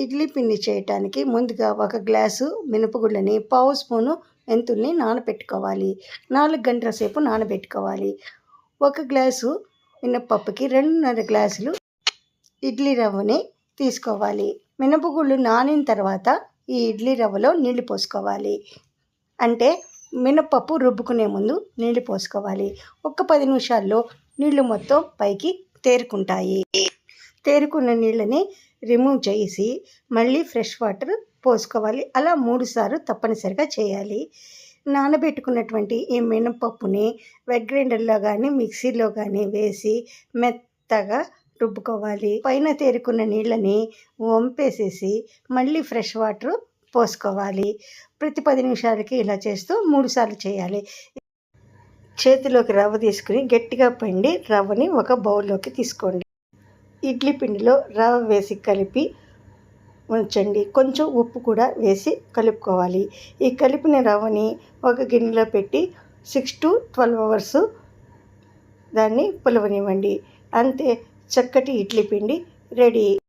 ఇడ్లీ పిండి చేయటానికి ముందుగా ఒక గ్లాసు మినపగుళ్ళని, పావు స్పూను మెంతుల్ని నానబెట్టుకోవాలి. 4 గంటల సేపు నానబెట్టుకోవాలి. 1 గ్లాసు మినప్పప్పుకి 2.5 గ్లాసులు ఇడ్లీ రవ్వని తీసుకోవాలి. మినపగుళ్ళు నానిన తర్వాత ఈ ఇడ్లీ రవ్వలో నీళ్లు పోసుకోవాలి. అంటే మినప్పప్పు రుబ్బుకునే ముందు నీళ్లు పోసుకోవాలి. ఒక 10 నిమిషాల్లో నీళ్లు మొత్తం పైకి తేరుకుంటాయి. తేరుకున్న నీళ్ళని రిమూవ్ చేసి మళ్ళీ ఫ్రెష్ వాటర్ పోసుకోవాలి. అలా 3 సార్లు తప్పనిసరిగా చేయాలి. నానబెట్టుకున్నటువంటి ఈ మినపప్పుని వెట్ గ్రైండర్లో కానీ మిక్సీలో కానీ వేసి మెత్తగా రుబ్బుకోవాలి. పైన తేరుకున్న నీళ్ళని వంపేసేసి మళ్ళీ ఫ్రెష్ వాటర్ పోసుకోవాలి. ప్రతి 10 నిమిషాలకి ఇలా చేస్తూ 3 సార్లు చేయాలి. చేతిలోకి రవ్వ తీసుకుని గట్టిగా పిండి రవ్వని ఒక బౌల్లోకి తీసుకోండి. ఇడ్లీ పిండిలో రవ్వ వేసి కలిపి ఉంచండి. కొంచెం ఉప్పు కూడా వేసి కలుపుకోవాలి. ఈ కలిపిన రవ్వని ఒక గిన్నెలో పెట్టి 6 to 12 అవర్స్ దాన్ని పులవనివ్వండి. అంతే, చక్కటి ఇడ్లీ పిండి రెడీ.